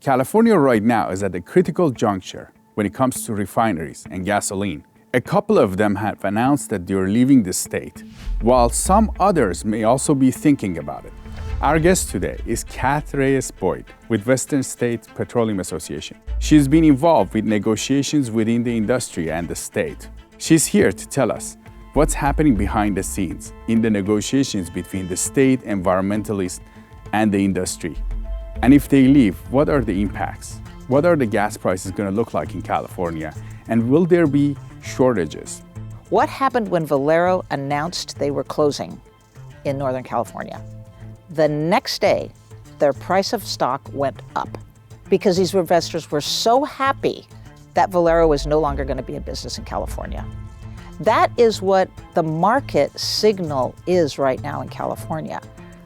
California right now is at a critical juncture when it comes to refineries and gasoline. A couple of them have announced that they're leaving the state, while some others may also be thinking about it. Our guest today is Reheis-Boyd with Western States Petroleum Association. She's been involved with negotiations within the industry and the state. She's here to tell us what's happening behind the scenes in the negotiations between the state environmentalists and the industry. And if they leave, what are the impacts? What are the gas prices going to look like in California? And will there be shortages? What happened when Valero announced they were closing in Northern California? The next day, their price of stock went up because these investors were so happy that Valero was no longer going to be in business in California. That is what the market signal is right now in California.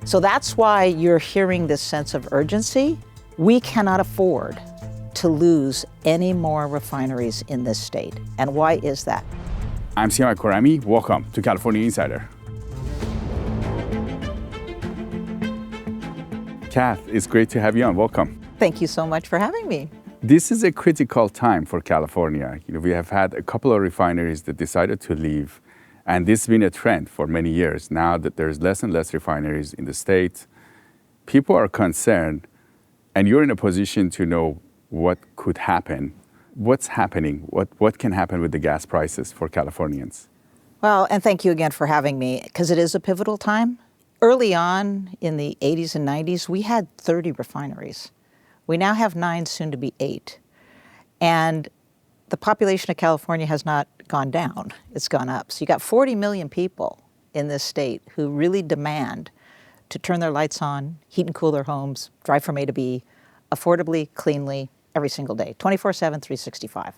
So that's why you're hearing this sense of urgency. We cannot afford to lose any more refineries in this state. And why is that? I'm Sima Korami. Welcome to California Insider. Kath, it's great to have you on. Welcome. Thank you so much for having me. This is a critical time for California. We have had a couple of refineries that decided to leave, and this has been a trend for many years. Now that there's less and less refineries in the state, people are concerned, and you're in a position to know what could happen. What's happening? What can happen with the gas prices for Californians? Well, and thank you again for having me, because it is a pivotal time. Early on in the 80s and 90s, we had 30 refineries. We now have 9, soon to be 8. And the population of California has not gone down, it's gone up. So you got 40 million people in this state who really demand to turn their lights on, heat and cool their homes, drive from A to B, affordably, cleanly, every single day, 24/7, 365.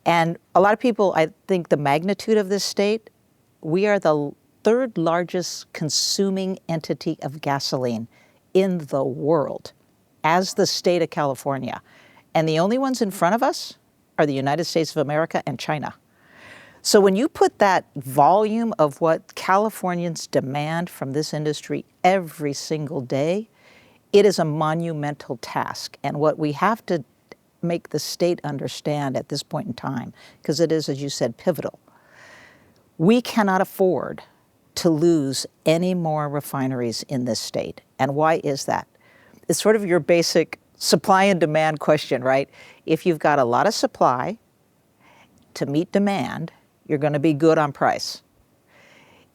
And a lot of people, I think the magnitude of this state, we are the third largest consuming entity of gasoline in the world as the state of California. And the only ones in front of us are the United States of America and China. So when you put that volume of what Californians demand from this industry every single day, it is a monumental task. And what we have to make the state understand at this point in time, because it is, as you said, pivotal, we cannot afford to lose any more refineries in this state. And why is that? It's sort of your basic supply and demand question, right? If you've got a lot of supply to meet demand, you're going to be good on price.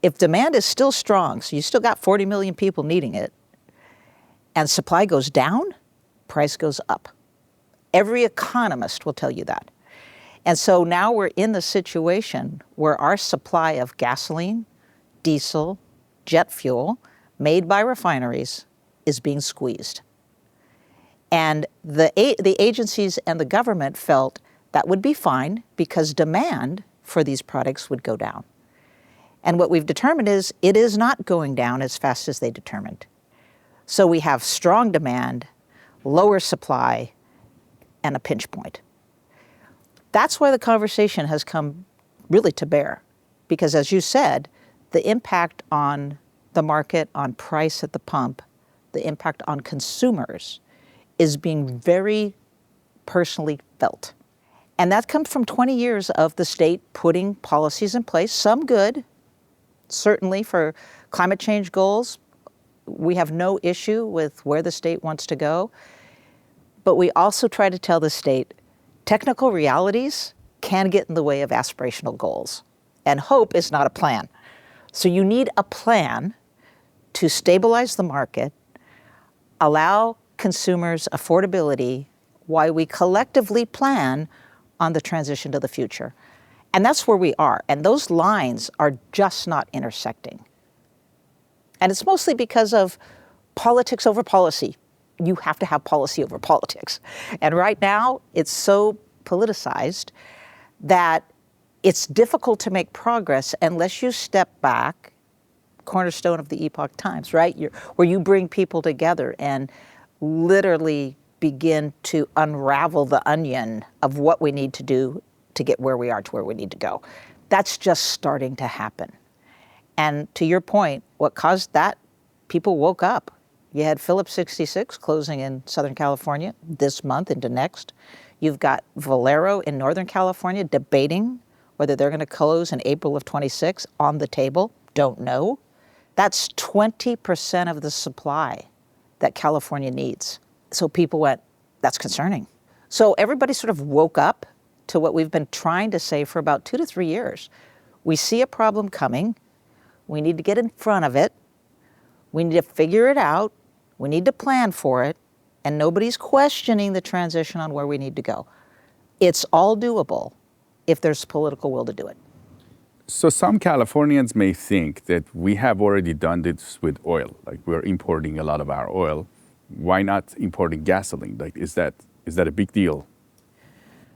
If demand is still strong, so you still got 40 million people needing it, and supply goes down, price goes up. Every economist will tell you that. And so now we're in the situation where our supply of gasoline, diesel, jet fuel made by refineries is being squeezed. And the agencies and the government felt that would be fine because demand for these products would go down. And what we've determined is it is not going down as fast as they determined. So we have strong demand, lower supply, and a pinch point. That's why the conversation has come really to bear. Because as you said, the impact on the market, on price at the pump, the impact on consumers is being very personally felt. And that comes from 20 years of the state putting policies in place, some good, certainly for climate change goals. We have no issue with where the state wants to go. But we also try to tell the state technical realities can get in the way of aspirational goals. And hope is not a plan. So you need a plan to stabilize the market, allow consumers affordability while we collectively plan on the transition to the future. And that's where we are. And those lines are just not intersecting. And it's mostly because of politics over policy. You have to have policy over politics. And right now, it's so politicized that it's difficult to make progress unless you step back, cornerstone of the Epoch Times, right? Where you bring people together and literally begin to unravel the onion of what we need to do to get where we are to where we need to go. That's just starting to happen. And to your point, what caused that? People woke up You had Phillips 66 closing in Southern California this month into next. You've got Valero in Northern California debating whether they're going to close in April of 26 on the table. Don't know. That's 20% of the supply that California needs. So people went, that's concerning. So everybody sort of woke up to what we've been trying to say for about 2 to 3 years. We see a problem coming. We need to get in front of it. We need to figure it out. We need to plan for it. And nobody's questioning the transition on where we need to go. It's all doable if there's political will to do it. So some Californians may think that we have already done this with oil, like we're importing a lot of our oil. Why not importing gasoline? Like, is that a big deal?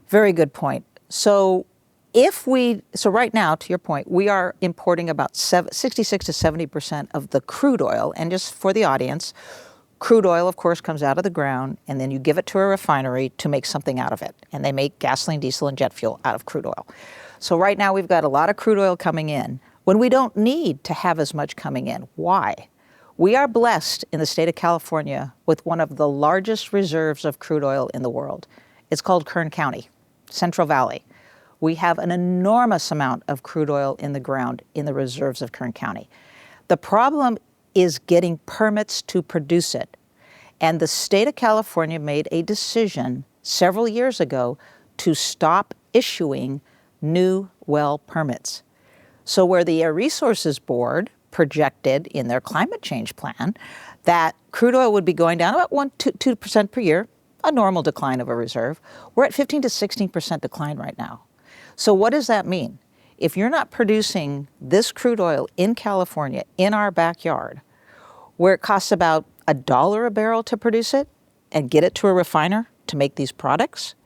Very good point. So right now, to your point, we are importing about 66 to 70% of the crude oil. And just for the audience, crude oil, of course, comes out of the ground, and then you give it to a refinery to make something out of it. And they make gasoline, diesel, and jet fuel out of crude oil. So right now we've got a lot of crude oil coming in when we don't need to have as much coming in. Why? We are blessed in the state of California with one of the largest reserves of crude oil in the world. It's called Kern County, Central Valley. We have an enormous amount of crude oil in the ground in the reserves of Kern County. The problem is getting permits to produce it. And the state of California made a decision several years ago to stop issuing new well permits. So where the Air Resources Board projected in their climate change plan that crude oil would be going down about 2% per year, a normal decline of a reserve, we're at 15 to 16% decline right now. So what does that mean? If you're not producing this crude oil in California, in our backyard, where it costs about $1 a barrel to produce it and get it to a refiner to make these products,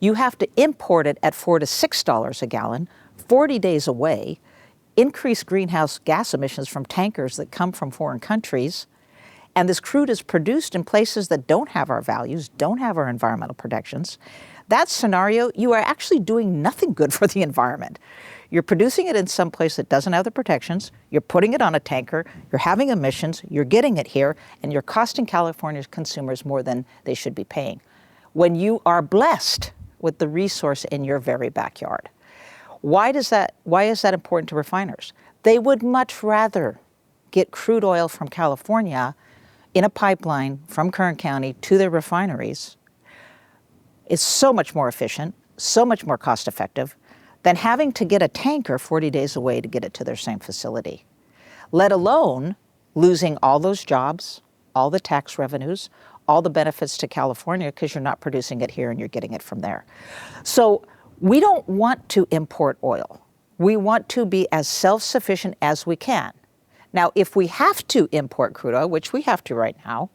you have to import it at $4 to $6 a gallon, 40 days away, increase greenhouse gas emissions from tankers that come from foreign countries, and this crude is produced in places that don't have our values, don't have our environmental protections. That scenario, you are actually doing nothing good for the environment. You're producing it in some place that doesn't have the protections, you're putting it on a tanker, you're having emissions, you're getting it here, and you're costing California's consumers more than they should be paying. When you are blessed with the resource in your very backyard. Why is that important to refiners? They would much rather get crude oil from California in a pipeline from Kern County to their refineries. It's so much more efficient, so much more cost effective than having to get a tanker 40 days away to get it to their same facility, let alone losing all those jobs, all the tax revenues, all the benefits to California because you're not producing it here and you're getting it from there. So we don't want to import oil. We want to be as self-sufficient as we can. Now, if we have to import crude oil, which we have to right now,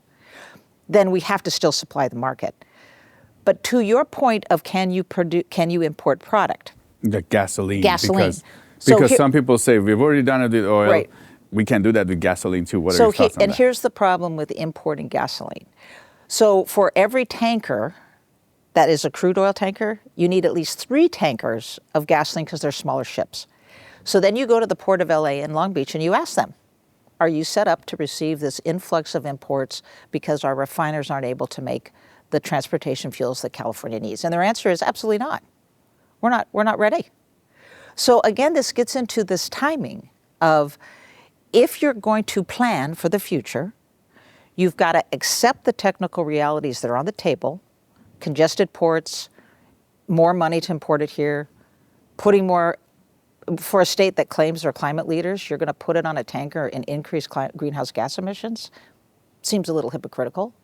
then we have to still supply the market. But to your point of can you import product? The gasoline. Gasoline. Because some people say we've already done it with oil. Right. We can do that with gasoline too. What are your thoughts on that? And here's the problem with importing gasoline. So for every tanker that is a crude oil tanker, you need at least 3 tankers of gasoline because they're smaller ships. So then you go to the Port of LA in Long Beach and you ask them, are you set up to receive this influx of imports because our refiners aren't able to make the transportation fuels that California needs? And their answer is absolutely not. We're not ready. So again, this gets into this timing of if you're going to plan for the future, you've got to accept the technical realities that are on the table, congested ports, more money to import it here, putting more, for a state that claims they're climate leaders, you're going to put it on a tanker and increase greenhouse gas emissions. Seems a little hypocritical.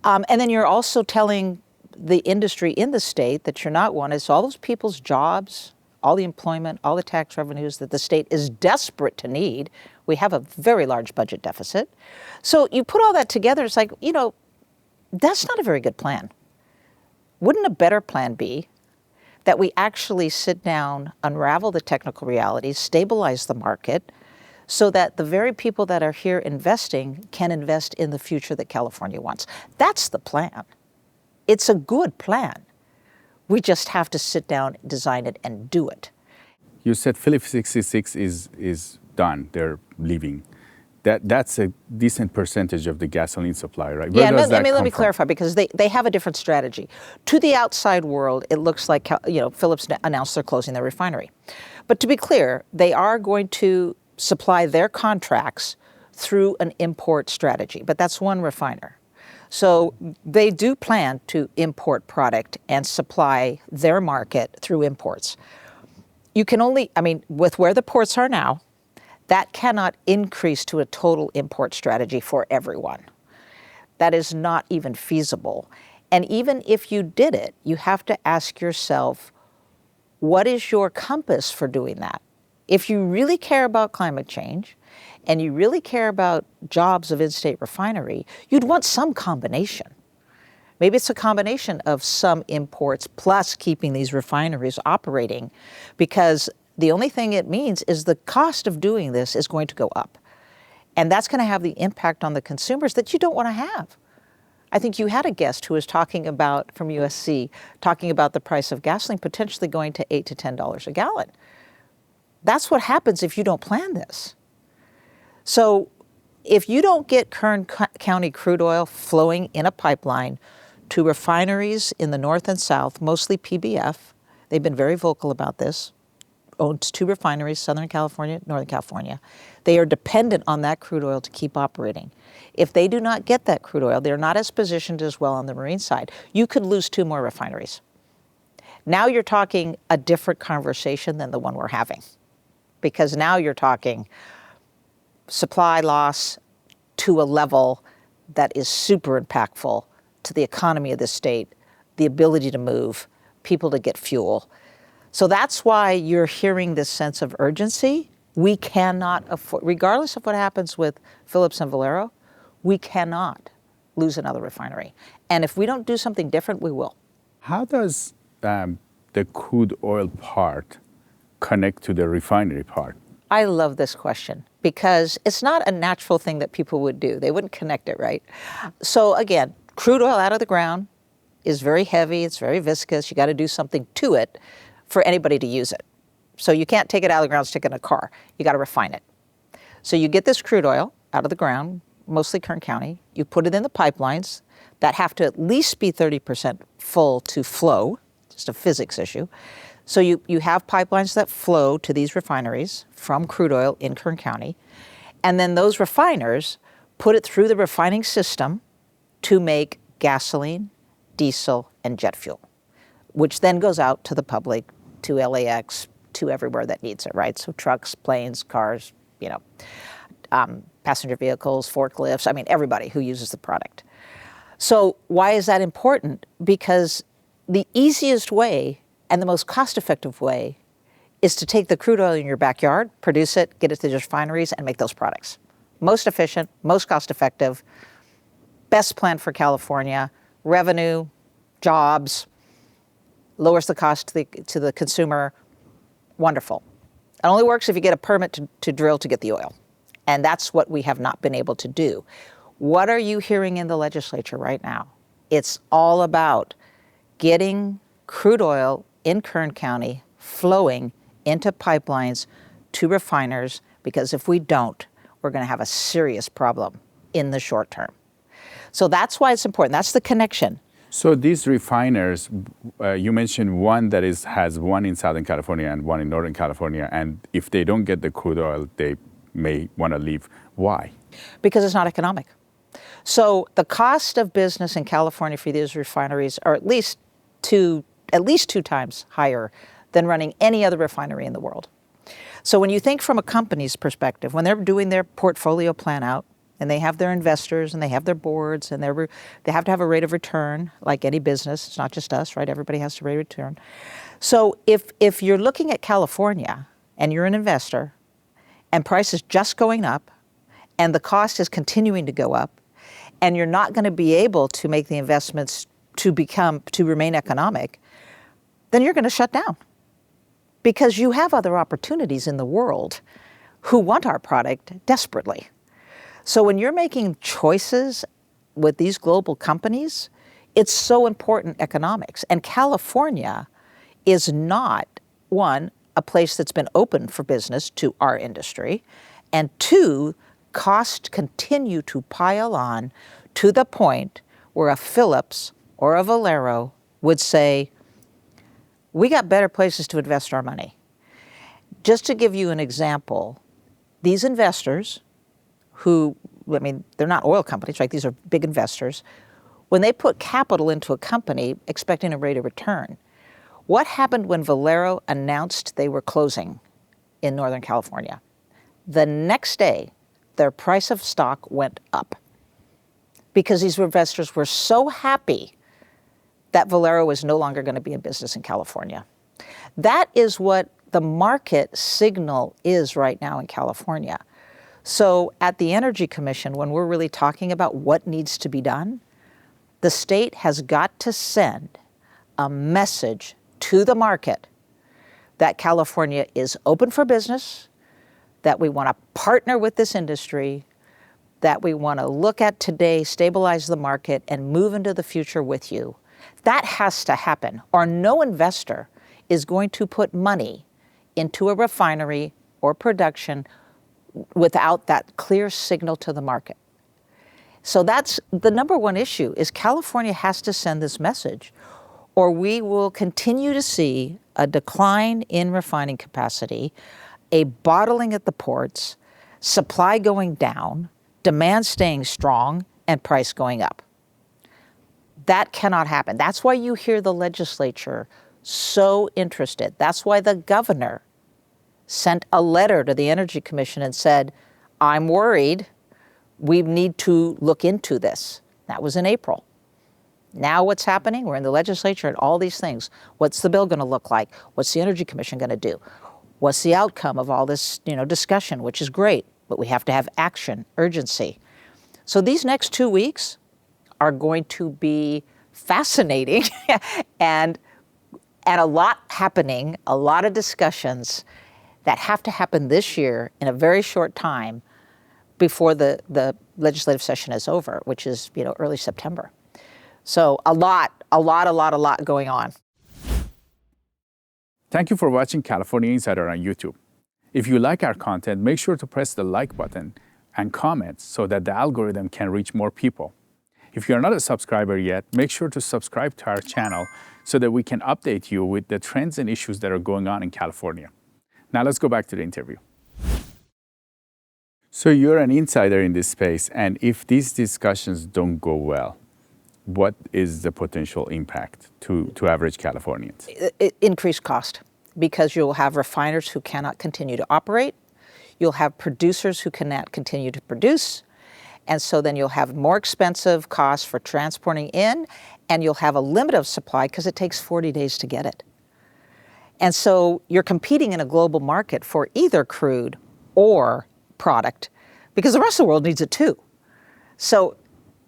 And then you're also telling the industry in the state that you're not one. It's all those people's jobs, all the employment, all the tax revenues that the state is desperate to need. We have a very large budget deficit. So you put all that together, it's like, that's not a very good plan. Wouldn't a better plan be that we actually sit down, unravel the technical realities, stabilize the market, so that the very people that are here investing can invest in the future that California wants? That's the plan. It's a good plan. We just have to sit down, design it, and do it. You said Phillips 66 is done. They're leaving. That's a decent percentage of the gasoline supply, right? Yeah, Where does that let come me from? clarify, because they have a different strategy. To the outside world, it looks like, Phillips announced they're closing their refinery. But to be clear, they are going to supply their contracts through an import strategy, but that's one refiner. So they do plan to import product and supply their market through imports. You can only, with where the ports are now, that cannot increase to a total import strategy for everyone. That is not even feasible. And even if you did it, you have to ask yourself, what is your compass for doing that? If you really care about climate change and you really care about jobs of in-state refinery, you'd want some combination. Maybe it's a combination of some imports plus keeping these refineries operating, because the only thing it means is the cost of doing this is going to go up. And that's going to have the impact on the consumers that you don't want to have. I think you had a guest who was talking about, from USC, talking about the price of gasoline potentially going to $8 to $10 a gallon. That's what happens if you don't plan this. So if you don't get Kern County crude oil flowing in a pipeline to refineries in the north and south, mostly PBF, they've been very vocal about this, owns 2 refineries, Southern California, Northern California. They are dependent on that crude oil to keep operating. If they do not get that crude oil, they're not as positioned as well on the marine side. You could lose 2 more refineries. Now you're talking a different conversation than the one we're having, because now you're talking supply loss to a level that is super impactful to the economy of the state, the ability to move, people to get fuel. So that's why you're hearing this sense of urgency. We cannot afford, regardless of what happens with Phillips and Valero, we cannot lose another refinery. And if we don't do something different, we will. How does the crude oil part connect to the refinery part? I love this question because it's not a natural thing that people would do. They wouldn't connect it, right? So again, crude oil out of the ground is very heavy, it's very viscous, you got to do something to it for anybody to use it. So you can't take it out of the ground, stick it in a car. You got to refine it. So you get this crude oil out of the ground, mostly Kern County. You put it in the pipelines that have to at least be 30% full to flow, just a physics issue. So you have pipelines that flow to these refineries from crude oil in Kern County. And then those refiners put it through the refining system to make gasoline, diesel, and jet fuel, which then goes out to the public, to LAX, to everywhere that needs it, right? So trucks, planes, cars, passenger vehicles, forklifts, everybody who uses the product. So why is that important? Because the easiest way and the most cost-effective way is to take the crude oil in your backyard, produce it, get it to the refineries, and make those products. Most efficient, most cost-effective, best plan for California, revenue, jobs, lowers the cost to the consumer. Wonderful. It only works if you get a permit to drill to get the oil. And that's what we have not been able to do. What are you hearing in the legislature right now? It's all about getting crude oil in Kern County flowing into pipelines to refiners, because if we don't, we're going to have a serious problem in the short term. So that's why it's important. That's the connection. So these refiners, you mentioned one that has one in Southern California and one in Northern California, and if they don't get the crude oil, they may want to leave. Why? Because it's not economic. So the cost of business in California for these refineries are at least two times higher than running any other refinery in the world. So when you think from a company's perspective, when they're doing their portfolio plan out, and they have their investors and they have their boards and they have to have a rate of return like any business. It's not just us, right? Everybody has to rate of return. So if you're looking at California and you're an investor and price is just going up and the cost is continuing to go up and you're not going to be able to make the investments to remain economic, then you're going to shut down because you have other opportunities in the world who want our product desperately. So when you're making choices with these global companies, it's so important economics. And California is not, one, a place that's been open for business to our industry, and two, costs continue to pile on to the point where a Phillips or a Valero would say, we got better places to invest our money. Just to give you an example, these investors who, I mean, they're not oil companies, right? These are big investors. When they put capital into a company expecting a rate of return, what happened when Valero announced they were closing in Northern California? The next day, their price of stock went up because these investors were so happy that Valero was no longer going to be in business in California. That is what the market signal is right now in California. So at the Energy Commission, when we're really talking about what needs to be done, the state has got to send a message to the market that California is open for business, that we want to partner with this industry, that we want to look at today, stabilize the market, and move into the future with you. That has to happen, or no investor is going to put money into a refinery or production without that clear signal to the market. So that's the number one issue, is California has to send this message, or we will continue to see a decline in refining capacity, a bottling at the ports, supply going down, demand staying strong, and price going up. That cannot happen. That's why you hear the legislature so interested. That's why the governor sent a letter to the Energy Commission and said, I'm worried, we need to look into this. That was in April. Now what's happening? We're in the legislature and all these things. What's the bill going to look like? What's the Energy Commission going to do? What's the outcome of all this, discussion, which is great, but we have to have action, urgency. So these next 2 weeks are going to be fascinating and a lot happening, a lot of discussions that have to happen this year in a very short time before the legislative session is over, which is, early September. So a lot going on. Thank you for watching California Insider on YouTube. If you like our content, make sure to press the like button and comment so that the algorithm can reach more people. If you're not a subscriber yet, make sure to subscribe to our channel so that we can update you with the trends and issues that are going on in California. Now let's go back to the interview. So you're an insider in this space, and if these discussions don't go well, what is the potential impact to average Californians? Increased cost, because you'll have refiners who cannot continue to operate. You'll have producers who cannot continue to produce. And so then you'll have more expensive costs for transporting in, and you'll have a limit of supply because it takes 40 days to get it. And so you're competing in a global market for either crude or product, because the rest of the world needs it too. So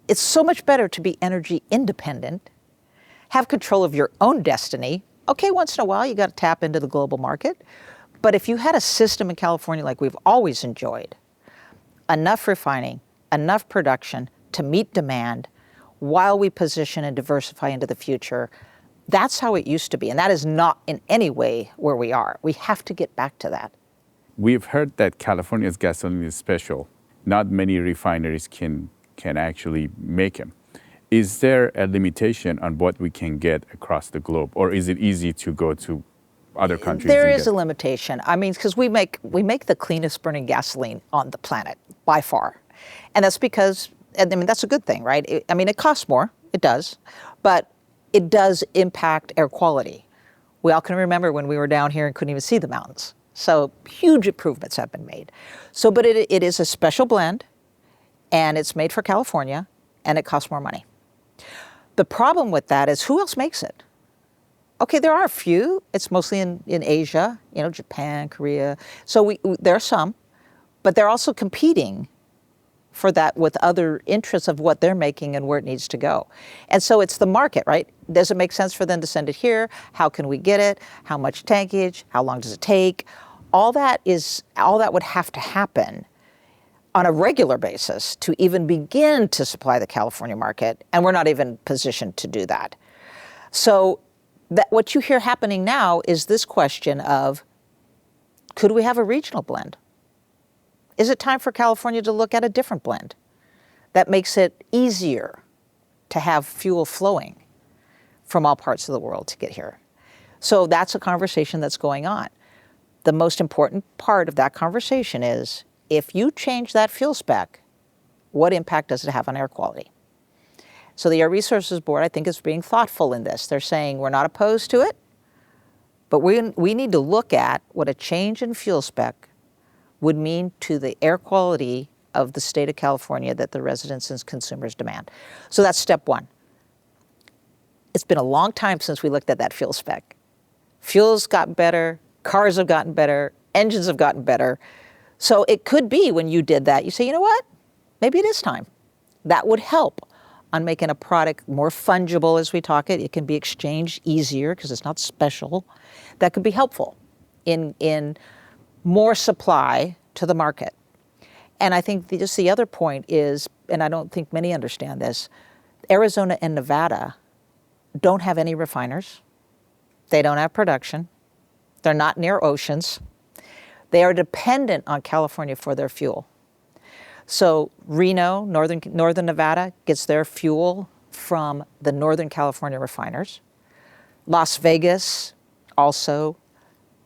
it's so much better to be energy independent, have control of your own destiny. Okay, once in a while you got to tap into the global market. But if you had a system in California like we've always enjoyed, enough refining, enough production to meet demand while we position and diversify into the future, that's how it used to be. And that is not in any way where we are. We have to get back to that. We've heard that California's gasoline is special. Not many refineries can actually make them. Is there a limitation on what we can get across the globe, or is it easy to go to other countries? There is a limitation. I mean, because we make the cleanest burning gasoline on the planet by far. And that's because, that's a good thing, right? It costs more, it does, but it does impact air quality. We all can remember when we were down here and couldn't even see the mountains. So huge improvements have been made. So, but it is a special blend, and it's made for California, and it costs more money. The problem with that is, who else makes it? Okay, there are a few. It's mostly in Asia, Japan, Korea. So there are some, but they're also competing for that with other interests of what they're making and where it needs to go. And so it's the market, right? Does it make sense for them to send it here? How can we get it? How much tankage? How long does it take? All that would have to happen on a regular basis to even begin to supply the California market, and we're not even positioned to do that. So what you hear happening now is this question of, could we have a regional blend? Is it time for California to look at a different blend that makes it easier to have fuel flowing from all parts of the world to get here? So that's a conversation that's going on. The most important part of that conversation is, if you change that fuel spec, what impact does it have on air quality? So the Air Resources Board, I think, is being thoughtful in this. They're saying we're not opposed to it, but we need to look at what a change in fuel spec would mean to the air quality of the state of California that the residents and consumers demand. So that's step one. It's been a long time since we looked at that fuel spec. Fuel's gotten better, cars have gotten better, engines have gotten better. So it could be when you did that, you say, you know what? Maybe it is time. That would help on making a product more fungible as we talk it. It can be exchanged easier because it's not special. That could be helpful in more supply to the market. And I think just the other point is, and I don't think many understand this, Arizona and Nevada don't have any refiners. They don't have production. They're not near oceans. They are dependent on California for their fuel. So Reno, northern Nevada, gets their fuel from the Northern California refiners. Las Vegas, also.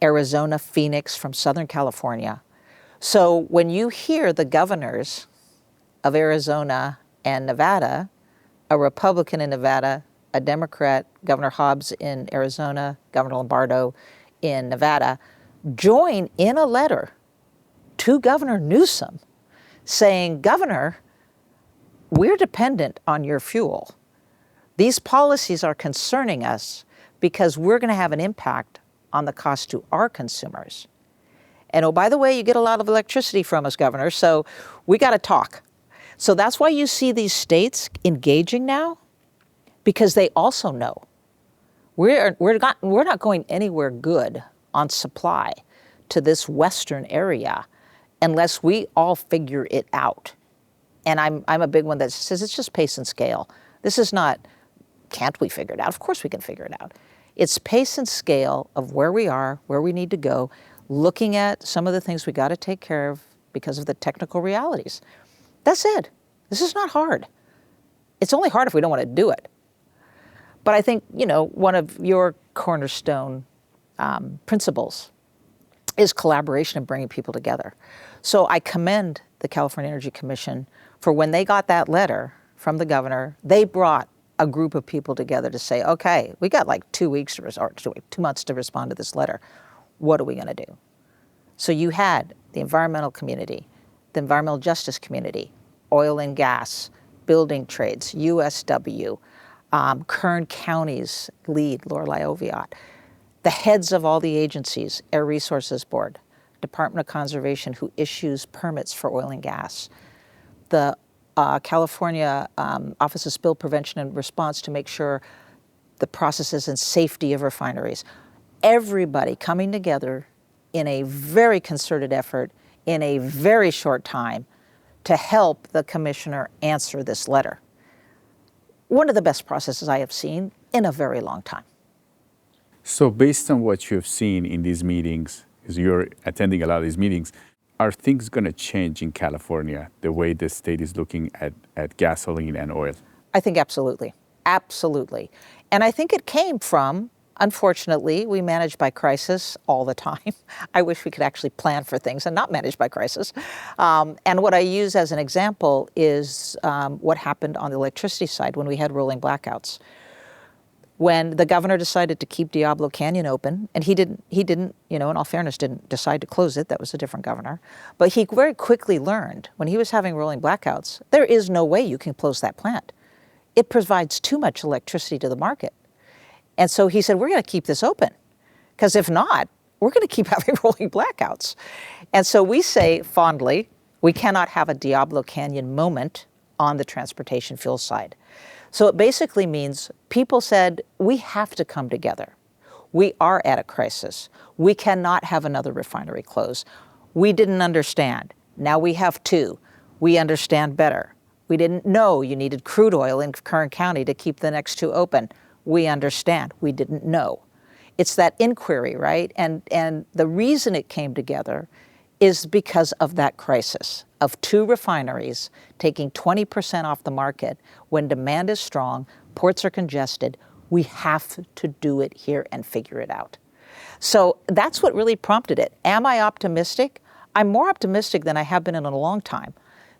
Arizona, Phoenix from Southern California. So when you hear the governors of Arizona and Nevada, a Republican in Nevada, a Democrat, Governor Hobbs in Arizona, Governor Lombardo in Nevada, join in a letter to Governor Newsom saying, Governor, we're dependent on your fuel. These policies are concerning us because we're going to have an impact on the cost to our consumers. And oh, by the way, you get a lot of electricity from us, Governor, so we got to talk. So that's why you see these states engaging now, because they also know we're not going anywhere good on supply to this Western area unless we all figure it out. And I'm a big one that says it's just pace and scale. This is not, can't we figure it out? Of course we can figure it out. It's pace and scale of where we are, where we need to go, looking at some of the things we got to take care of because of the technical realities. That's it. This is not hard. It's only hard if we don't want to do it. But I think, one of your cornerstone principles is collaboration and bringing people together. So I commend the California Energy Commission for when they got that letter from the governor, they brought a group of people together to say, okay, we got like 2 weeks or 2 months to respond to this letter. What are we going to do? So you had the environmental community, the environmental justice community, oil and gas, building trades, USW, Kern County's lead, Lorelei Oviatt, the heads of all the agencies, Air Resources Board, Department of Conservation, who issues permits for oil and gas, the California Office of Spill Prevention and Response to make sure the processes and safety of refineries. Everybody coming together in a very concerted effort in a very short time to help the commissioner answer this letter. One of the best processes I have seen in a very long time. So based on what you've seen in these meetings, because you're attending a lot of these meetings, are things going to change in California, the way the state is looking at gasoline and oil? I think absolutely. Absolutely. And I think it came from, unfortunately, we manage by crisis all the time. I wish we could actually plan for things and not manage by crisis. And what I use as an example is what happened on the electricity side when we had rolling blackouts. When the governor decided to keep Diablo Canyon open, and he didn't, in all fairness, didn't decide to close it. That was a different governor. But he very quickly learned, when he was having rolling blackouts, there is no way you can close that plant. It provides too much electricity to the market. And so he said, we're going to keep this open, because if not, we're going to keep having rolling blackouts. And so we say fondly, we cannot have a Diablo Canyon moment on the transportation fuel side. So it basically means people said, we have to come together. We are at a crisis. We cannot have another refinery close. We didn't understand. Now we have two. We understand better. We didn't know you needed crude oil in Kern County to keep the next two open. We understand. We didn't know. It's that inquiry, right? And the reason it came together is because of that crisis of 2 refineries taking 20% off the market when demand is strong, ports are congested. We have to do it here and figure it out. So that's what really prompted it. Am I optimistic? I'm more optimistic than I have been in a long time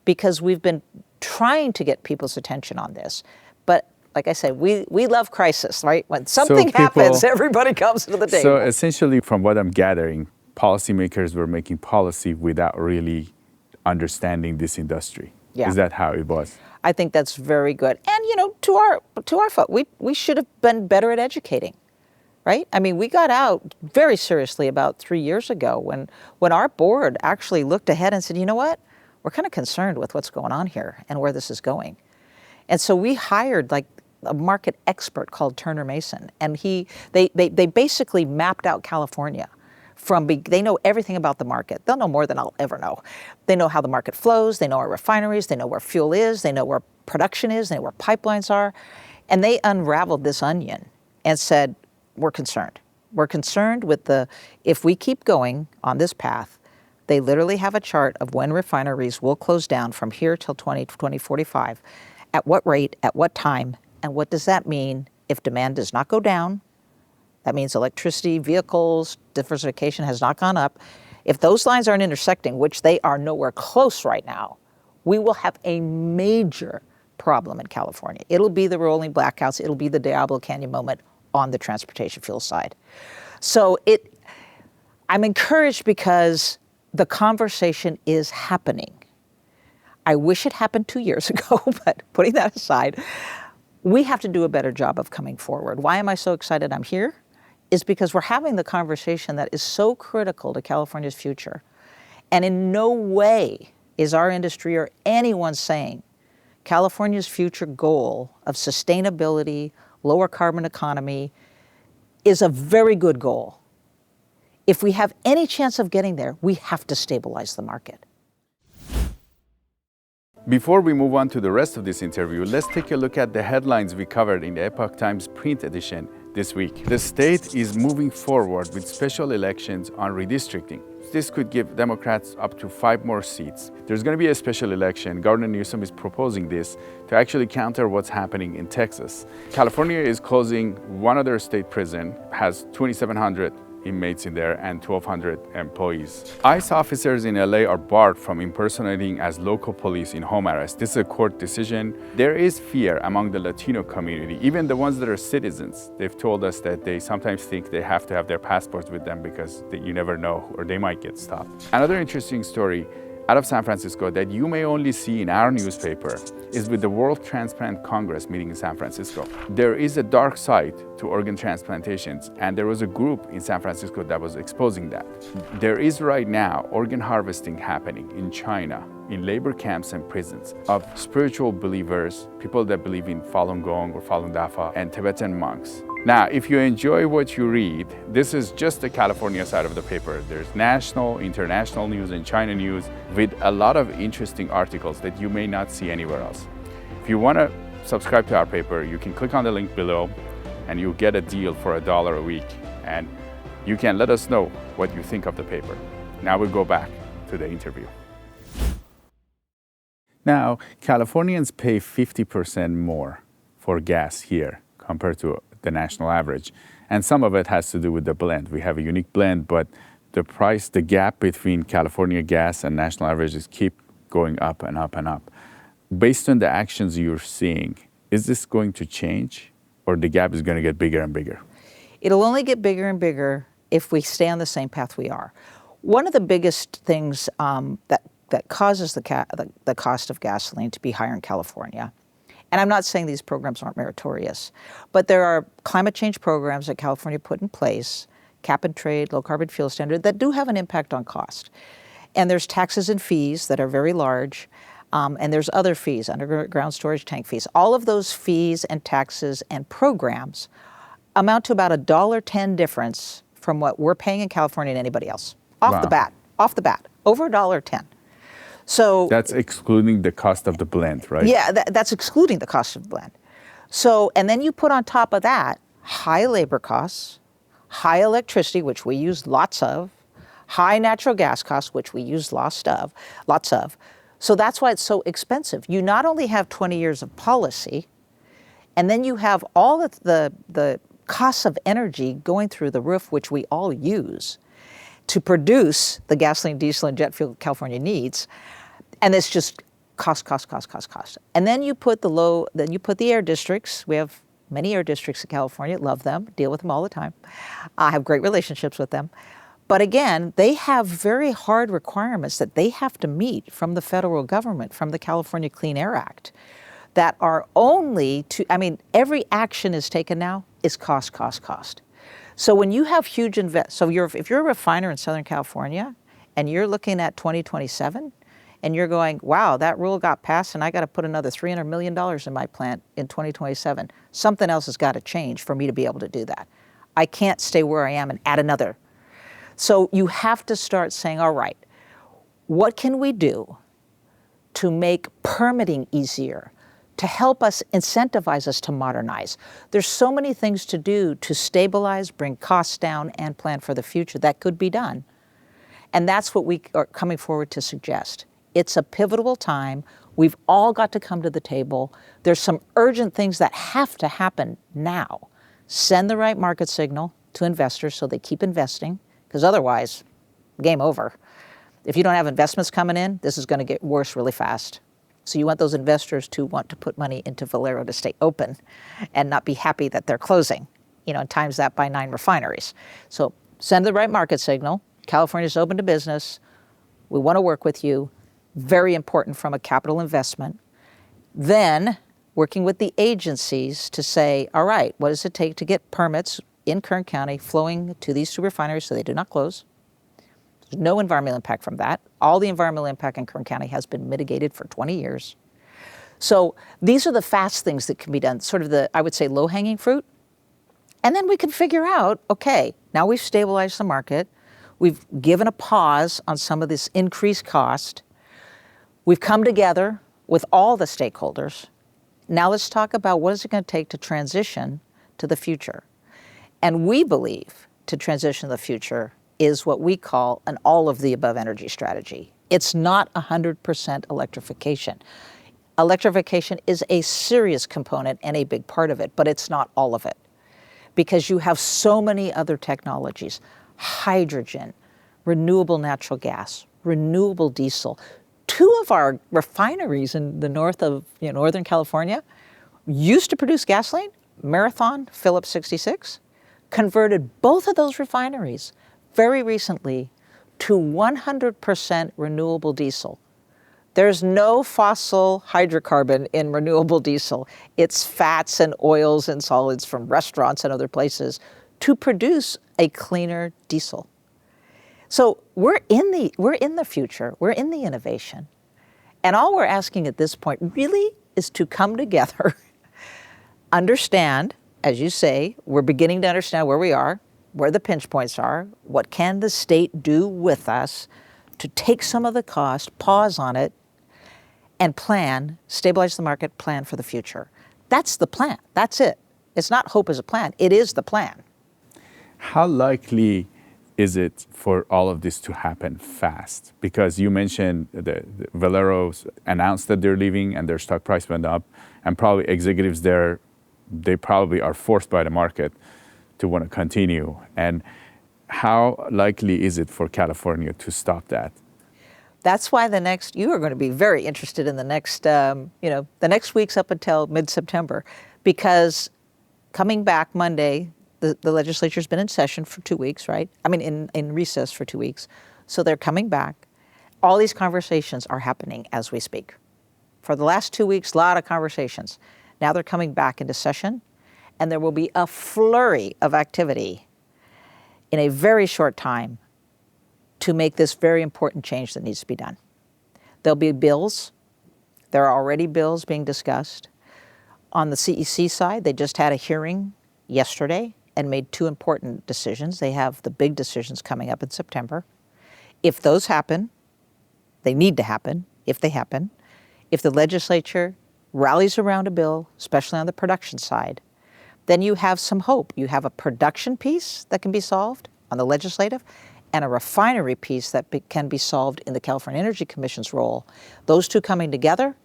because we've been trying to get people's attention on this. But like I said, we love crisis, right? When something happens, everybody comes to the table. So essentially, from what I'm gathering, policymakers were making policy without really understanding this industry. Yeah. Is that how it was? I think that's very good. And to our fault, we should have been better at educating, right? I mean, we got out very seriously about 3 years ago when our board actually looked ahead and said, you know what? We're kind of concerned with what's going on here and where this is going. And so we hired like a market expert called Turner Mason, and they basically mapped out California. They know everything about the market. They'll know more than I'll ever know. They know how the market flows. They know our refineries. They know where fuel is. They know where production is. They know where pipelines are. And they unraveled this onion and said, we're concerned. We're concerned with if we keep going on this path, they literally have a chart of when refineries will close down from here till 2045, at what rate, at what time, and what does that mean if demand does not go down? That means electricity, vehicles, diversification has not gone up. If those lines aren't intersecting, which they are nowhere close right now, we will have a major problem in California. It'll be the rolling blackouts. It'll be the Diablo Canyon moment on the transportation fuel side. So I'm encouraged because the conversation is happening. I wish it happened 2 years ago, but putting that aside, we have to do a better job of coming forward. Why am I so excited I'm here? Is because we're having the conversation that is so critical to California's future. And in no way is our industry or anyone saying California's future goal of sustainability, lower carbon economy is a very good goal. If we have any chance of getting there, we have to stabilize the market. Before we move on to the rest of this interview, let's take a look at the headlines we covered in the Epoch Times print edition this week. The state is moving forward with special elections on redistricting. This could give Democrats up to 5 more seats. There's going to be a special election. Governor Newsom is proposing this to actually counter what's happening in Texas. California is closing one other state prison, has 2,700 inmates in there and 1,200 employees. ICE officers in LA are barred from impersonating as local police in home arrest. This is a court decision. There is fear among the Latino community, even the ones that are citizens. They've told us that they sometimes think they have to have their passports with them because you never know, or they might get stopped. Another interesting story out of San Francisco that you may only see in our newspaper is with the World Transplant Congress meeting in San Francisco. There is a dark side to organ transplantations, and there was a group in San Francisco that was exposing that. There is right now organ harvesting happening in China, in labor camps and prisons, of spiritual believers, people that believe in Falun Gong or Falun Dafa, and Tibetan monks. Now, if you enjoy what you read, this is just the California side of the paper. There's national, international news, and China news with a lot of interesting articles that you may not see anywhere else. If you want to subscribe to our paper, you can click on the link below and you'll get a deal for $1 a week. And you can let us know what you think of the paper. Now we'll go back to the interview. Now, Californians pay 50% more for gas here compared to the national average. And some of it has to do with the blend. We have a unique blend, but the price, the gap between California gas and national averages keep going up and up and up. Based on the actions you're seeing, is this going to change, or the gap is going to get bigger and bigger? It'll only get bigger and bigger if we stay on the same path we are. One of the biggest things that causes the cost of gasoline to be higher in California, and I'm not saying these programs aren't meritorious, but there are climate change programs that California put in place, cap and trade, low carbon fuel standard, that do have an impact on cost. And there's taxes and fees that are very large, and there's other fees, underground storage tank fees. All of those fees and taxes and programs amount to about $1.10 difference from what we're paying in California and anybody else. Off the bat, over $1.10. So that's excluding the cost of the blend, right? Yeah, that's excluding the cost of the blend. So, and then you put on top of that high labor costs, high electricity, which we use lots of, high natural gas costs, which we use lots of. So that's why it's so expensive. You not only have 20 years of policy, and then you have all of the costs of energy going through the roof, which we all use to produce the gasoline, diesel, and jet fuel California needs. And it's just cost. And then you put the air districts. We have many air districts in California, love them, deal with them all the time. I have great relationships with them. But again, they have very hard requirements that they have to meet from the federal government, from the California Clean Air Act, that are only every action is taken now is cost. So when you have huge if you're a refiner in Southern California and you're looking at 2027 and you're going, wow, that rule got passed and I got to put another $300 million in my plant in 2027, something else has got to change for me to be able to do that. I can't stay where I am and add another. So you have to start saying, all right, what can we do to make permitting easier, to help us, incentivize us to modernize? There's so many things to do to stabilize, bring costs down, and plan for the future that could be done. And that's what we are coming forward to suggest. It's a pivotal time. We've all got to come to the table. There's some urgent things that have to happen now. Send the right market signal to investors so they keep investing, because otherwise, game over. If you don't have investments coming in, this is going to get worse really fast. So you want those investors to want to put money into Valero to stay open and not be happy that they're closing, and times that by 9 refineries. So send the right market signal. California's open to business. We want to work with you. Very important from a capital investment. Then working with the agencies to say, all right, what does it take to get permits in Kern County flowing to these 2 refineries so they do not close? There's no environmental impact from that. All the environmental impact in Kern County has been mitigated for 20 years. So these are the fast things that can be done, sort of I would say, low-hanging fruit. And then we can figure out, okay, now we've stabilized the market. We've given a pause on some of this increased cost. We've come together with all the stakeholders. Now let's talk about what is it going to take to transition to the future. And we believe to transition to the future is what we call an all-of-the-above energy strategy. It's not 100% electrification. Electrification is a serious component and a big part of it, but it's not all of it. Because you have so many other technologies, hydrogen, renewable natural gas, renewable diesel. 2 of our refineries in the north of Northern California used to produce gasoline, Marathon, Phillips 66, converted both of those refineries very recently to 100% renewable diesel. There's no fossil hydrocarbon in renewable diesel. It's fats and oils and solids from restaurants and other places to produce a cleaner diesel. So we're in the future, we're in the innovation. And all we're asking at this point really is to come together, understand, as you say, we're beginning to understand where we are, where the pinch points are, what can the state do with us to take some of the cost, pause on it, and plan, stabilize the market, plan for the future. That's the plan. That's it. It's not hope as a plan. It is the plan. How likely is it for all of this to happen fast? Because you mentioned the Valero's announced that they're leaving and their stock price went up, and probably executives there, they probably are forced by the market to want to continue. And how likely is it for California to stop that? That's why you are going to be very interested in the next weeks up until mid-September, because coming back Monday, the legislature's been in session for 2 weeks, right? In recess for 2 weeks. So they're coming back. All these conversations are happening as we speak. For the last 2 weeks, a lot of conversations. Now they're coming back into session, and there will be a flurry of activity in a very short time to make this very important change that needs to be done. There'll be bills. There are already bills being discussed. On the CEC side, they just had a hearing yesterday and made 2 important decisions. They have the big decisions coming up in September. If those happen, they need to happen, if they happen, if the legislature rallies around a bill, especially on the production side, then you have some hope. You have a production piece that can be solved on the legislative, and a refinery piece that can be solved in the California Energy Commission's role, those two coming together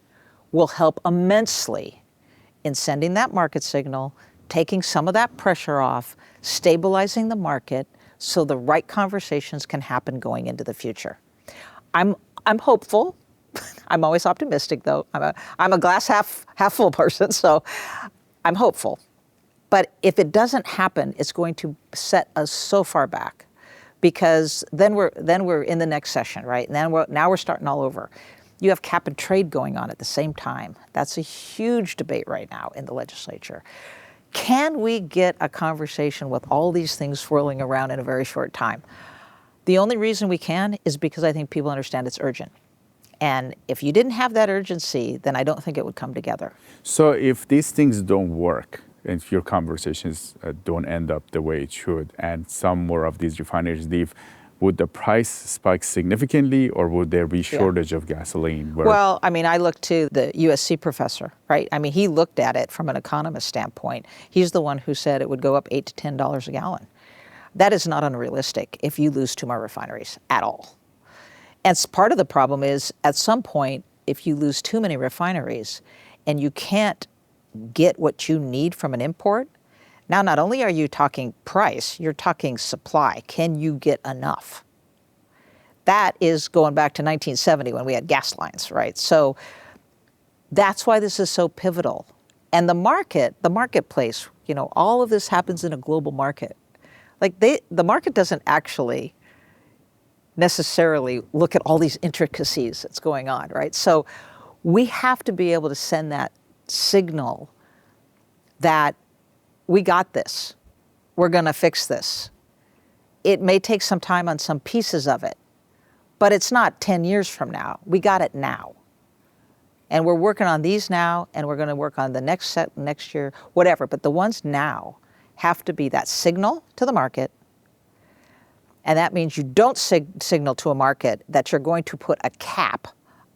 will help immensely in sending that market signal, taking some of that pressure off, stabilizing the market so the right conversations can happen going into the future. I'm hopeful. I'm always optimistic, though. I'm a glass half full person, so I'm hopeful. But if it doesn't happen, it's going to set us so far back, because then we're in the next session, right? And then now we're starting all over. You have cap and trade going on at the same time. That's a huge debate right now in the legislature. Can we get a conversation with all these things swirling around in a very short time? The only reason we can is because I think people understand it's urgent. And if you didn't have that urgency, then I don't think it would come together. So if these things don't work, and if your conversations don't end up the way it should, and some more of these refineries leave, would the price spike significantly, or would there be shortage of gasoline? Well, I mean, I looked to the USC professor, right? I mean, he looked at it from an economist standpoint. He's the one who said it would go up $8 to $10 a gallon. That is not unrealistic if you lose two more refineries at all. And part of the problem is, at some point, if you lose too many refineries and you can't get what you need from an import, now not only are you talking price, you're talking supply. Can you get enough? That is going back to 1970 when we had gas lines, right? So that's why this is so pivotal. And the marketplace, all of this happens in a global market. Like the market doesn't actually necessarily look at all these intricacies that's going on, right? So we have to be able to send that signal that we got this. We're going to fix this. It may take some time on some pieces of it, but it's not 10 years from now. We got it now. And we're working on these now, and we're going to work on the next set next year, whatever. But the ones now have to be that signal to the market. And that means you don't signal to a market that you're going to put a cap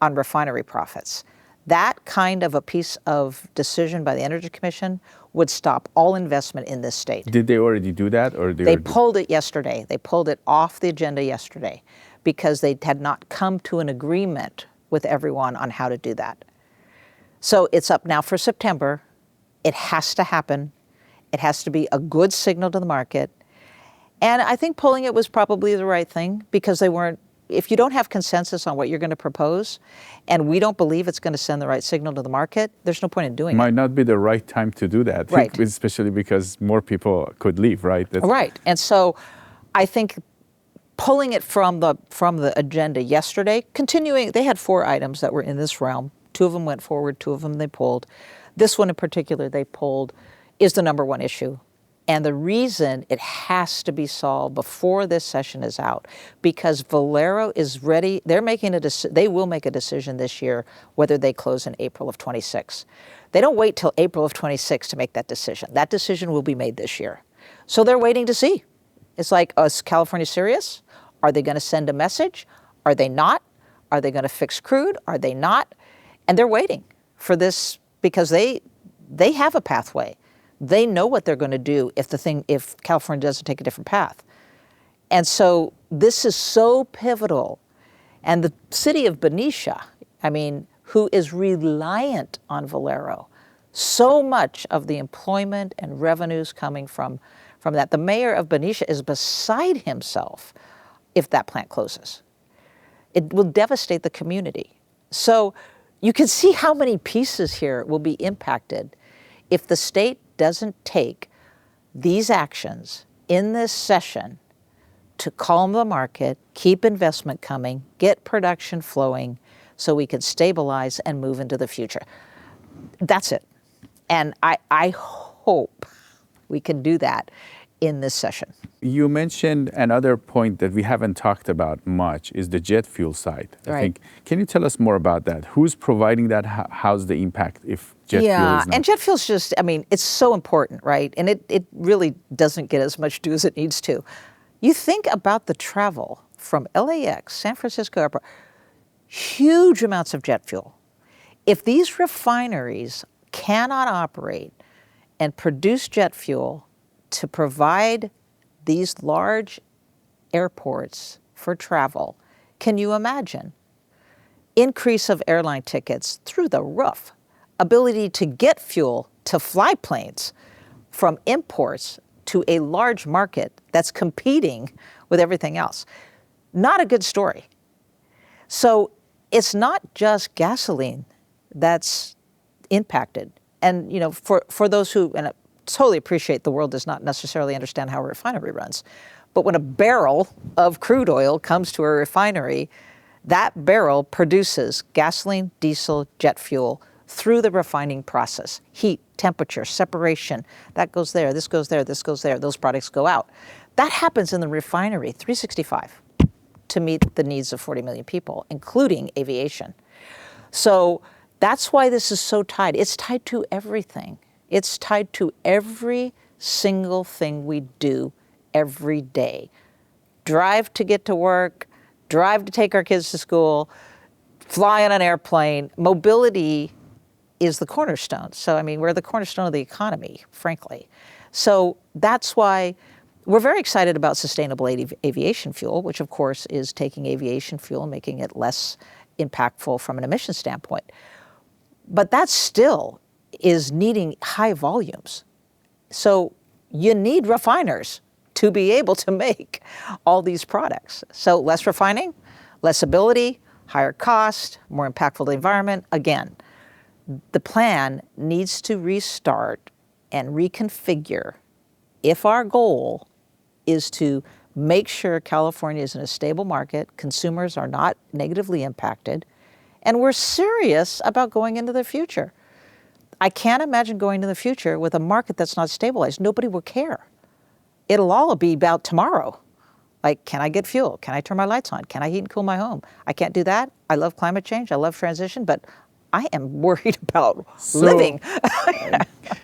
on refinery profits. That kind of a piece of decision by the Energy Commission would stop all investment in this state. Did they already do that? Or they pulled it yesterday. They pulled it off the agenda yesterday because they had not come to an agreement with everyone on how to do that. So it's up now for September. It has to happen. It has to be a good signal to the market. And I think pulling it was probably the right thing, because if you don't have consensus on what you're going to propose, and we don't believe it's going to send the right signal to the market, there's no point in doing it. Might not be the right time to do that, right? Especially because more people could leave, right? Right. And so I think pulling it from the agenda yesterday, continuing, they had 4 items that were in this realm. 2 of them went forward, 2 of them they pulled. This one in particular they pulled is the number one issue. And the reason it has to be solved before this session is out, because Valero is ready. They will make a decision this year whether they close in April of 26. They don't wait till April of 26 to make that decision. That decision will be made this year. So they're waiting to see. It's like, is California serious? Are they going to send a message? Are they not? Are they going to fix crude? Are they not? And they're waiting for this because they have a pathway. They know what they're going to do if California doesn't take a different path. And so this is so pivotal. And the city of Benicia, who is reliant on Valero, so much of the employment and revenues coming from that. The mayor of Benicia is beside himself if that plant closes. It will devastate the community. So you can see how many pieces here will be impacted if the state doesn't take these actions in this session to calm the market, keep investment coming, get production flowing so we can stabilize and move into the future. That's it. And I hope we can do that in this session. You mentioned another point that we haven't talked about much is the jet fuel side. I think. Can you tell us more about that? Who's providing that? How's the impact if jet fuel is not? And jet fuel's just, it's so important, right? And it really doesn't get as much due as it needs to. You think about the travel from LAX, San Francisco Airport, huge amounts of jet fuel. If these refineries cannot operate and produce jet fuel to provide these large airports for travel. Can you imagine? Increase of airline tickets through the roof. Ability to get fuel to fly planes from imports to a large market that's competing with everything else. Not a good story. So it's not just gasoline that's impacted. And you know, for those who, and I totally appreciate the world does not necessarily understand how a refinery runs, but when a barrel of crude oil comes to a refinery, that barrel produces gasoline, diesel, jet fuel through the refining process. Heat, temperature, separation, that goes there, this goes there, this goes there, those products go out. That happens in the refinery, 365, to meet the needs of 40 million people, including aviation. So that's why this is so tied. It's tied to everything. It's tied to every single thing we do every day. Drive to get to work, drive to take our kids to school, fly on an airplane. Mobility is the cornerstone. So, I mean, we're the cornerstone of the economy, frankly. So that's why we're very excited about sustainable aviation fuel, which of course is taking aviation fuel and making it less impactful from an emission standpoint. But that still is needing high volumes. So you need refiners to be able to make all these products. So less refining, less ability, higher cost, more impactful to the environment. Again, the plan needs to restart and reconfigure if our goal is to make sure California is in a stable market, consumers are not negatively impacted, and we're serious about going into the future. I can't imagine going into the future with a market that's not stabilized. Nobody will care. It'll all be about tomorrow. Like, can I get fuel? Can I turn my lights on? Can I heat and cool my home? I can't do that. I love climate change. I love transition, but I am worried about living.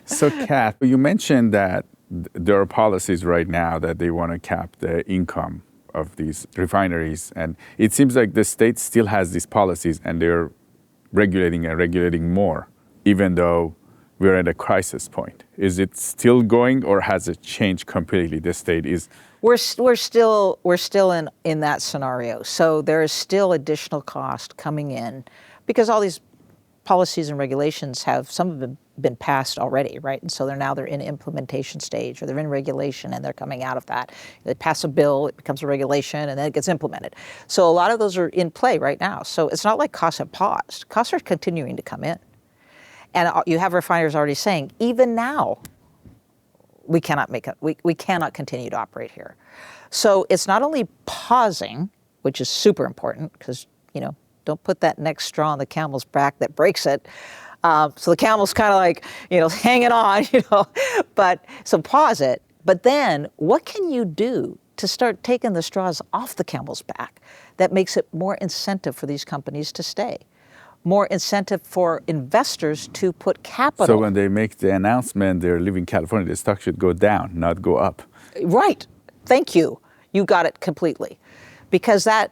So, Kat, you mentioned that there are policies right now that they want to cap the income of these refineries. And it seems like the state still has these policies and they're regulating and regulating more, even though we're at a crisis point. Is it still going or has it changed completely? The state is... We're still in that scenario. So there is still additional cost coming in because all these policies and regulations have, some of them been passed already, right? And so they're in implementation stage, or they're in regulation and they're coming out of that. They pass a bill, it becomes a regulation, and then it gets implemented. So a lot of those are in play right now. So it's not like costs have paused. Costs are continuing to come in. And you have refiners already saying, even now, we cannot we cannot continue to operate here. So it's not only pausing, which is super important, because, you know, don't put that next straw on the camel's back that breaks it. So the camel's kind of like, you know, hanging on, you know, but so pause it. But then what can you do to start taking the straws off the camel's back that makes it more incentive for these companies to stay? More incentive for investors to put capital. So when they make the announcement they're leaving California, the stock should go down, not go up. Right. Thank you. You got it completely. Because that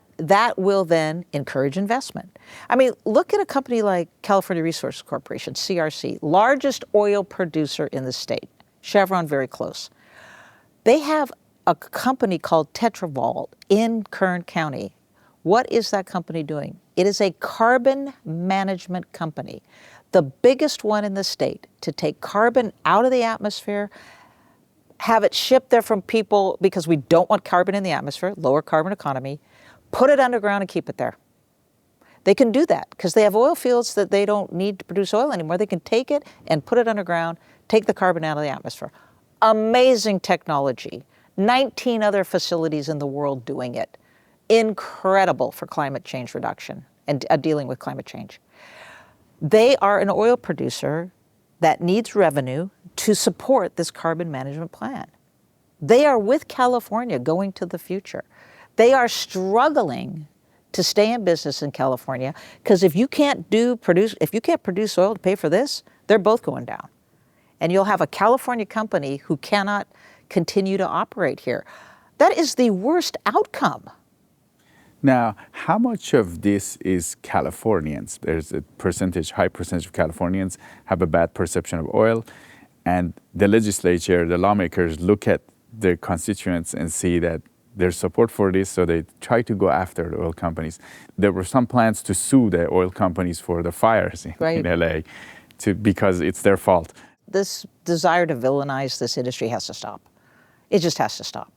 will then encourage investment. I mean, look at a company like California Resources Corporation, CRC, largest oil producer in the state. Chevron very close. They have a company called Tetravol in Kern County. What is that company doing? It is a carbon management company, the biggest one in the state, to take carbon out of the atmosphere, have it shipped there from people because we don't want carbon in the atmosphere, lower carbon economy, put it underground and keep it there. They can do that because they have oil fields that they don't need to produce oil anymore. They can take it and put it underground, take the carbon out of the atmosphere. Amazing technology. 19 other facilities in the world doing it. Incredible for climate change reduction and dealing with climate change. They are an oil producer that needs revenue to support this carbon management plan. They are with California going to the future. They are struggling to stay in business in California because if you can't produce oil to pay for this, they're both going down. And you'll have a California company who cannot continue to operate here. That is the worst outcome. Now, how much of this is Californians? There's a high percentage of Californians have a bad perception of oil, and the legislature, the lawmakers look at their constituents and see that their support for this, so they try to go after the oil companies. There were some plans to sue the oil companies for the fires in LA because it's their fault. This desire to villainize this industry has to stop. It just has to stop.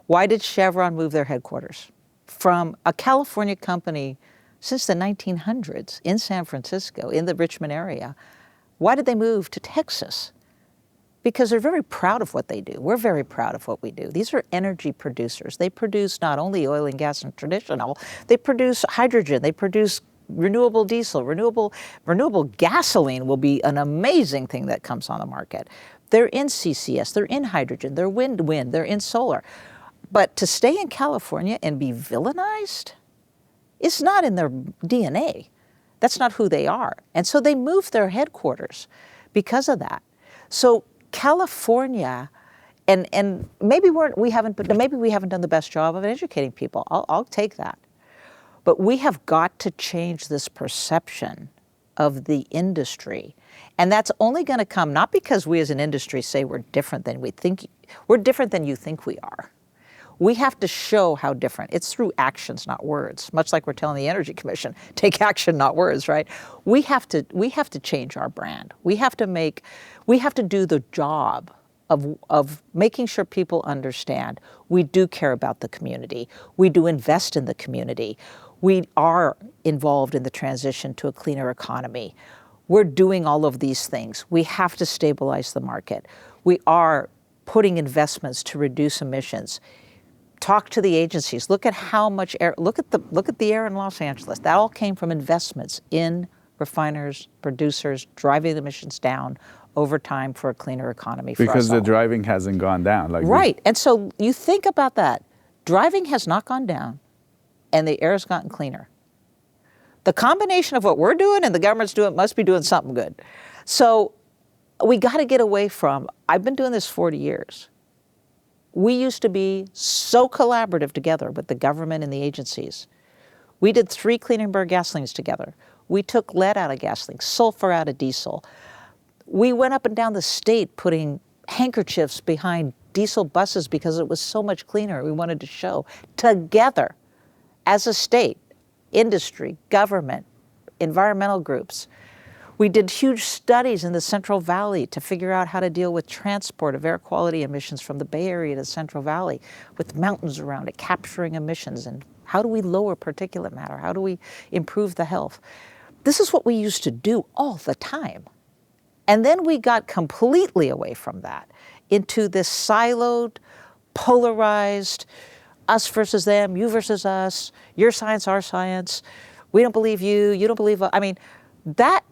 Why did Chevron move their headquarters from a California company since the 1900s in San Francisco, in the Richmond area? Why did they move to Texas? Because they're very proud of what they do. We're very proud of what we do. These are energy producers. They produce not only oil and gas and traditional, they produce hydrogen, they produce renewable diesel, renewable gasoline will be an amazing thing that comes on the market. They're in CCS, they're in hydrogen, they're wind, they're in solar. But to stay in California and be villainized, it's not in their DNA. That's not who they are. And so they moved their headquarters because of that. So California, and maybe we haven't done the best job of educating people. I'll take that. But we have got to change this perception of the industry. And that's only going to come not because we as an industry say we're different than you think we are. We have to show how different. It's through actions, not words. Much like we're telling the Energy Commission, take action, not words, right? We have to change our brand. We have to do the job of making sure people understand we do care about the community. We do invest in the community. We are involved in the transition to a cleaner economy. We're doing all of these things. We have to stabilize the market. We are putting investments to reduce emissions. Talk to the agencies. Look at how much air. Look at the air in Los Angeles. That all came from investments in refiners, producers, driving the emissions down over time for a cleaner economy for us all. Because the driving hasn't gone down. Right. And so you think about that. Driving has not gone down, and the air has gotten cleaner. The combination of what we're doing and the government's doing must be doing something good. So we got to get away from, I've been doing this 40 years. We used to be so collaborative together with the government and the agencies. We did 3 clean and burn gasolines together. We took lead out of gasoline, sulfur out of diesel. We went up and down the state putting handkerchiefs behind diesel buses because it was so much cleaner. We wanted to show together as a state, industry, government, environmental groups. We did huge studies in the Central Valley to figure out how to deal with transport of air quality emissions from the Bay Area to the Central Valley with mountains around it, capturing emissions, and how do we lower particulate matter? How do we improve the health? This is what we used to do all the time. And then we got completely away from that into this siloed, polarized, us versus them, you versus us, your science, our science, we don't believe you, you don't believe us. I mean, that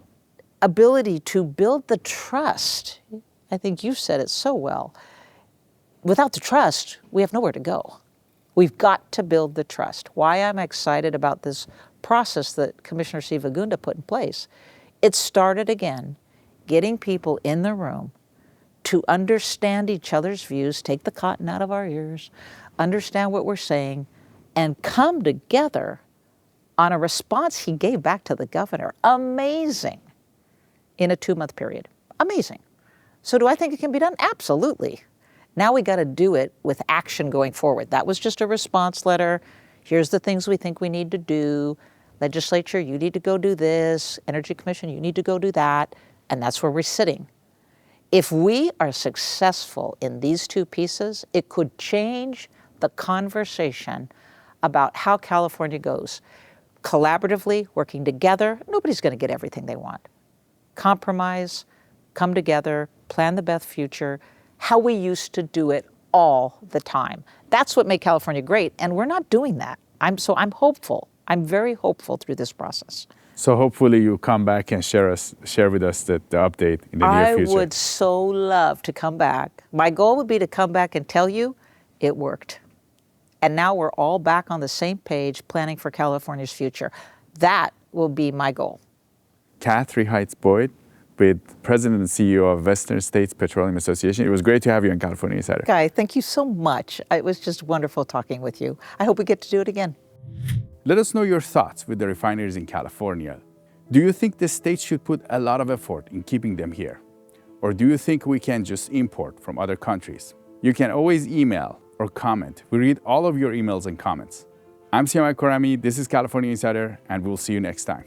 ability to build the trust, I think you've said it so well. Without the trust, we have nowhere to go. We've got to build the trust. Why I'm excited about this process that Commissioner Sivagunda put in place. It started again, getting people in the room to understand each other's views, take the cotton out of our ears, understand what we're saying, and come together on a response he gave back to the governor. Amazing. In a 2-month period. Amazing. So do I think it can be done? Absolutely. Now we got to do it with action going forward. That was just a response letter. Here's the things we think we need to do. Legislature, you need to go do this. Energy Commission, you need to go do that. And that's where we're sitting. If we are successful in these 2 pieces, it could change the conversation about how California goes. Collaboratively, working together, nobody's going to get everything they want. Compromise, come together, plan the best future, how we used to do it all the time. That's what made California great, and we're not doing that. I'm hopeful. I'm very hopeful through this process. So hopefully you come back and share with us the update in the near future. I would so love to come back. My goal would be to come back and tell you it worked. And now we're all back on the same page planning for California's future. That will be my goal. Kath Reheis-Boyd, with President and CEO of Western States Petroleum Association. It was great to have you on California Insider. Guy, thank you so much. It was just wonderful talking with you. I hope we get to do it again. Let us know your thoughts with the refineries in California. Do you think the state should put a lot of effort in keeping them here? Or do you think we can just import from other countries? You can always email or comment. We read all of your emails and comments. I'm Siamak Korami, this is California Insider, and we'll see you next time.